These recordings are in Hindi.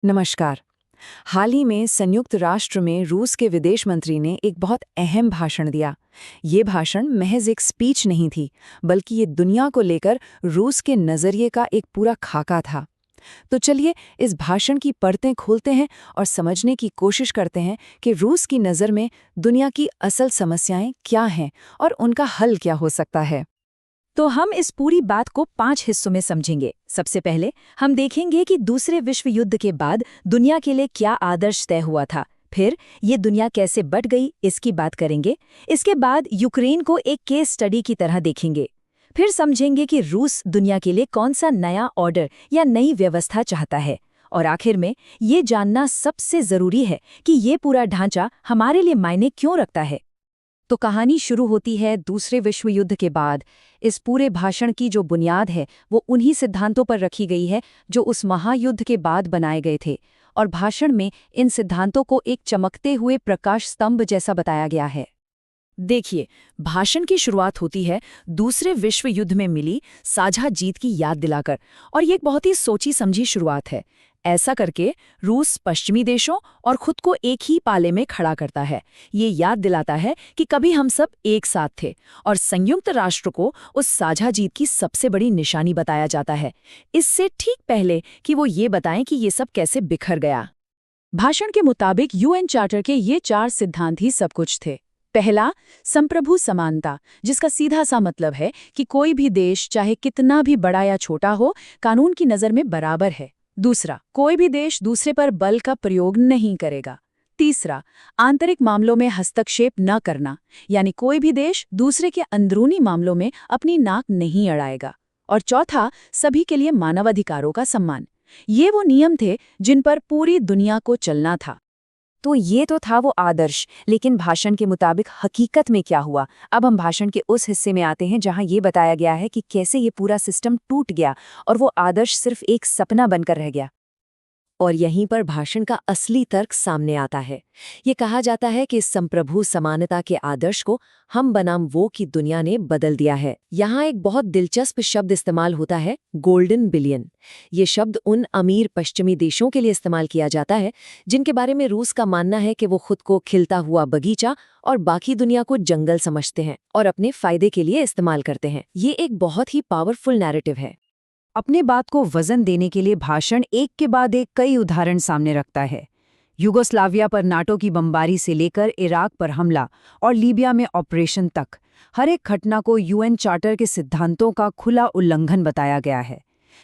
नमस्कार। हाल ही में संयुक्त राष्ट्र में रूस के विदेश मंत्री ने एक बहुत अहम भाषण दिया। ये भाषण महज एक स्पीच नहीं थी, बल्कि ये दुनिया को लेकर रूस के नज़रिए का एक पूरा खाका था। तो चलिए इस भाषण की परतें खोलते हैं और समझने की कोशिश करते हैं कि रूस की नज़र में दुनिया की असल समस्याएं क्या हैं और उनका हल क्या हो सकता है। तो हम इस पूरी बात को 5 हिस्सों में समझेंगे। सबसे पहले हम देखेंगे कि दूसरे विश्व युद्ध के बाद दुनिया के लिए क्या आदर्श तय हुआ था। फिर ये दुनिया कैसे बट गई, इसकी बात करेंगे। इसके बाद यूक्रेन को एक केस स्टडी की तरह देखेंगे। फिर समझेंगे कि रूस दुनिया के लिए कौन सा नया ऑर्डर या नई व्यवस्था चाहता है। और आखिर में ये जानना सबसे ज़रूरी है कि ये पूरा ढांचा हमारे लिए मायने क्यों रखता है। तो कहानी शुरू होती है दूसरे विश्व युद्ध के बाद। इस पूरे भाषण की जो बुनियाद है वो उन्हीं सिद्धांतों पर रखी गई है जो उस महायुद्ध के बाद बनाए गए थे। और भाषण में इन सिद्धांतों को एक चमकते हुए प्रकाश स्तंभ जैसा बताया गया है। देखिए, भाषण की शुरुआत होती है दूसरे विश्व युद्ध में मिली साझा जीत की याद दिलाकर, और ये एक बहुत ही सोची समझी शुरुआत है। ऐसा करके रूस पश्चिमी देशों और खुद को एक ही पाले में खड़ा करता है। ये याद दिलाता है कि कभी हम सब एक साथ थे, और संयुक्त राष्ट्र को उस साझा जीत की सबसे बड़ी निशानी बताया जाता है, इससे ठीक पहले कि वो ये बताएं कि ये सब कैसे बिखर गया। भाषण के मुताबिक यूएन चार्टर के ये 4 सिद्धांत ही सब कुछ थे। पहला, संप्रभु समानता, जिसका सीधा सा मतलब है कि कोई भी देश चाहे कितना भी बड़ा या छोटा हो, कानून की नज़र में बराबर है। दूसरा, कोई भी देश दूसरे पर बल का प्रयोग नहीं करेगा। तीसरा, आंतरिक मामलों में हस्तक्षेप न करना, यानी कोई भी देश दूसरे के अंदरूनी मामलों में अपनी नाक नहीं अड़ाएगा। और चौथा, सभी के लिए मानवाधिकारों का सम्मान। ये वो नियम थे जिन पर पूरी दुनिया को चलना था। तो ये तो था वो आदर्श, लेकिन भाषण के मुताबिक हकीकत में क्या हुआ? अब हम भाषण के उस हिस्से में आते हैं जहां ये बताया गया है कि कैसे ये पूरा सिस्टम टूट गया और वो आदर्श सिर्फ एक सपना बनकर रह गया। और यहीं पर भाषण का असली तर्क सामने आता है। ये कहा जाता है कि इस संप्रभु समानता के आदर्श को हम बनाम वो की दुनिया ने बदल दिया है। यहाँ एक बहुत दिलचस्प शब्द इस्तेमाल होता है, गोल्डन बिलियन। ये शब्द उन अमीर पश्चिमी देशों के लिए इस्तेमाल किया जाता है जिनके बारे में रूस का मानना है कि वो खुद को खिलता हुआ बगीचा और बाकी दुनिया को जंगल समझते हैं और अपने फायदे के लिए इस्तेमाल करते हैं। ये एक बहुत ही पावरफुल नैरेटिव है। अपने बात को वजन देने के लिए भाषण एक के बाद एक कई उदाहरण सामने रखता है। युगोस्लाविया पर नाटो की बमबारी से लेकर इराक पर हमला और लीबिया में ऑपरेशन तक, हर एक घटना को यूएन चार्टर के सिद्धांतों का खुला उल्लंघन बताया गया है।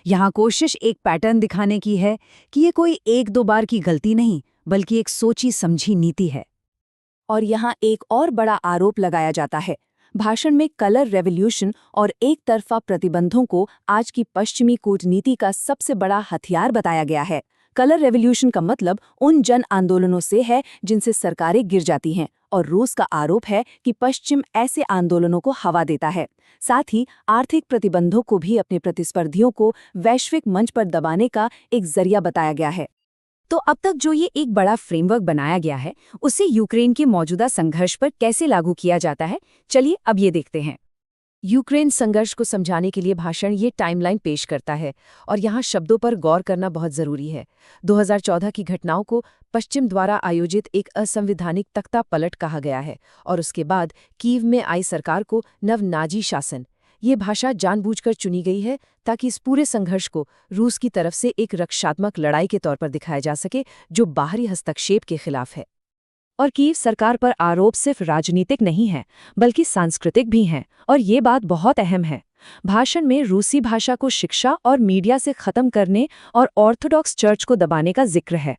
यहाँ कोशिश एक पैटर्न दिखाने की है कि ये कोई एक दो बार की गलती नहीं, बल्कि एक सोची समझी नीति है। और यहाँ एक और बड़ा आरोप लगाया जाता है। भाषण में कलर रेवोल्यूशन और एक तरफा प्रतिबंधों को आज की पश्चिमी कूटनीति का सबसे बड़ा हथियार बताया गया है। कलर रेवोल्यूशन का मतलब उन जन आंदोलनों से है जिनसे सरकारें गिर जाती हैं, और रूस का आरोप है कि पश्चिम ऐसे आंदोलनों को हवा देता है। साथ ही आर्थिक प्रतिबंधों को भी अपने प्रतिस्पर्धियों को वैश्विक मंच पर दबाने का एक जरिया बताया गया है। तो अब तक जो ये एक बड़ा फ्रेमवर्क बनाया गया है, उसे यूक्रेन के मौजूदा संघर्ष पर कैसे लागू किया जाता है, चलिए अब ये देखते हैं। यूक्रेन संघर्ष को समझाने के लिए भाषण ये टाइमलाइन पेश करता है, और यहाँ शब्दों पर गौर करना बहुत जरूरी है। 2014 की घटनाओं को पश्चिम द्वारा आयोजित एक असंवैधानिक तख्ता पलट कहा गया है, और उसके बाद कीव में आई सरकार को नव नाजी शासन। ये भाषा जानबूझकर चुनी गई है ताकि इस पूरे संघर्ष को रूस की तरफ से एक रक्षात्मक लड़ाई के तौर पर दिखाया जा सके जो बाहरी हस्तक्षेप के खिलाफ है। और कीव सरकार पर आरोप सिर्फ राजनीतिक नहीं है, बल्कि सांस्कृतिक भी हैं, और ये बात बहुत अहम है। भाषण में रूसी भाषा को शिक्षा और मीडिया से खत्म करने और ऑर्थोडॉक्स चर्च को दबाने का जिक्र है।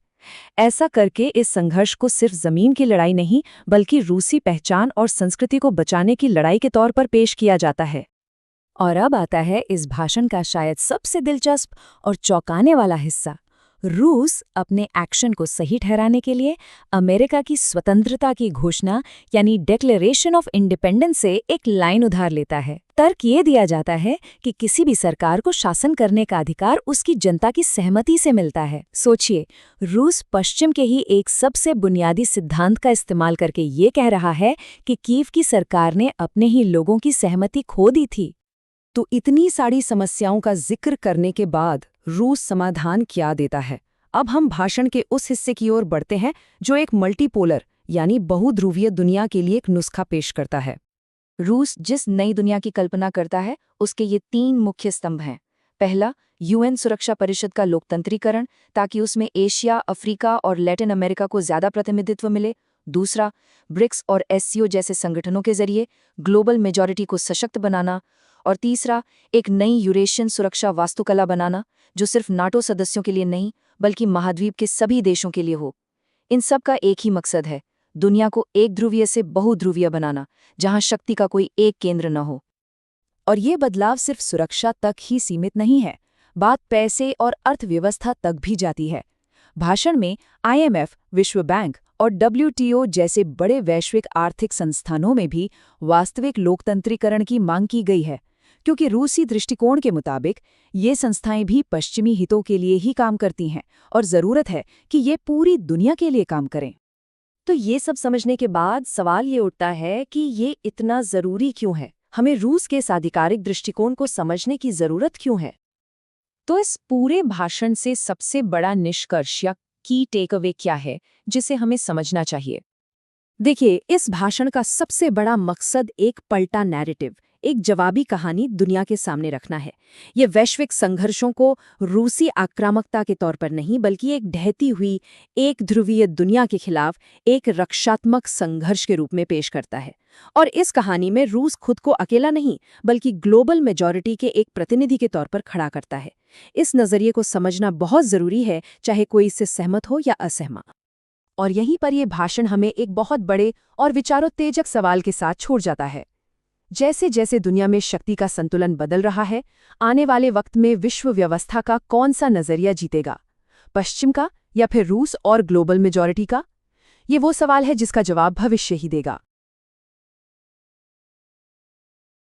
ऐसा करके इस संघर्ष को सिर्फ जमीन की लड़ाई नहीं, बल्कि रूसी पहचान और संस्कृति को बचाने की लड़ाई के तौर पर पेश किया जाता है। और अब आता है इस भाषण का शायद सबसे दिलचस्प और चौंकाने वाला हिस्सा। रूस अपने एक्शन को सही ठहराने के लिए अमेरिका की स्वतंत्रता की घोषणा यानी डिक्लेरेशन ऑफ इंडिपेंडेंस से एक लाइन उधार लेता है। तर्क ये दिया जाता है कि किसी भी सरकार को शासन करने का अधिकार उसकी जनता की सहमति से मिलता है। सोचिए, रूस पश्चिम के ही एक सबसे बुनियादी सिद्धांत का इस्तेमाल करके ये कह रहा है कि कीव की सरकार ने अपने ही लोगों की सहमति खो दी थी। तो इतनी सारी समस्याओं का जिक्र करने के बाद रूस समाधान क्या देता है? अब हम भाषण के उस हिस्से की ओर बढ़ते हैं जो एक मल्टीपोलर यानी बहुध्रुवीय दुनिया के लिए एक नुस्खा पेश करता है। रूस जिस नई दुनिया की कल्पना करता है उसके ये 3 मुख्य स्तंभ हैं। पहला, यूएन सुरक्षा परिषद का लोकतंत्रीकरण, ताकि उसमें एशिया, अफ्रीका और लैटिन अमेरिका को ज्यादा प्रतिनिधित्व मिले। दूसरा, ब्रिक्स और एससीओ जैसे संगठनों के जरिए ग्लोबल मेजॉरिटी को सशक्त बनाना। और तीसरा, एक नई यूरेशियन सुरक्षा वास्तुकला बनाना जो सिर्फ नाटो सदस्यों के लिए नहीं बल्कि महाद्वीप के सभी देशों के लिए हो। इन सब का एक ही मकसद है, दुनिया को एक ध्रुवीय से बहुध्रुवीय बनाना, जहां शक्ति का कोई एक केंद्र न हो। और ये बदलाव सिर्फ सुरक्षा तक ही सीमित नहीं है, बात पैसे और अर्थव्यवस्था तक भी जाती है। भाषण में आईएमएफ, विश्व बैंक और डब्ल्यूटीओ जैसे बड़े वैश्विक आर्थिक संस्थानों में भी वास्तविक लोकतंत्रीकरण की मांग की गई है, क्योंकि रूसी दृष्टिकोण के मुताबिक ये संस्थाएं भी पश्चिमी हितों के लिए ही काम करती हैं और ज़रूरत है कि ये पूरी दुनिया के लिए काम करें। तो ये सब समझने के बाद सवाल ये उठता है कि ये इतना ज़रूरी क्यों है? हमें रूस के इस आधिकारिक दृष्टिकोण को समझने की ज़रूरत क्यों है? तो इस पूरे भाषण से सबसे बड़ा निष्कर्ष या की टेकअवे क्या है जिसे हमें समझना चाहिए? देखिए, इस भाषण का सबसे बड़ा मकसद एक पलटा नैरेटिव, एक जवाबी कहानी दुनिया के सामने रखना है। ये वैश्विक संघर्षों को रूसी आक्रामकता के तौर पर नहीं बल्कि एक ढहती हुई एक ध्रुवीय दुनिया के खिलाफ एक रक्षात्मक संघर्ष के रूप में पेश करता है। और इस कहानी में रूस खुद को अकेला नहीं बल्कि ग्लोबल मेजॉरिटी के एक प्रतिनिधि के तौर पर खड़ा करता है। इस नजरिए को समझना बहुत जरूरी है, चाहे कोई इससे सहमत हो या असहमत। और यहीं पर यह भाषण हमें एक बहुत बड़े और विचारोत्तेजक सवाल के साथ छोड़ जाता है। जैसे जैसे दुनिया में शक्ति का संतुलन बदल रहा है, आने वाले वक्त में विश्व व्यवस्था का कौन सा नजरिया जीतेगा, पश्चिम का या फिर रूस और ग्लोबल मेजॉरिटी का? ये वो सवाल है जिसका जवाब भविष्य ही देगा।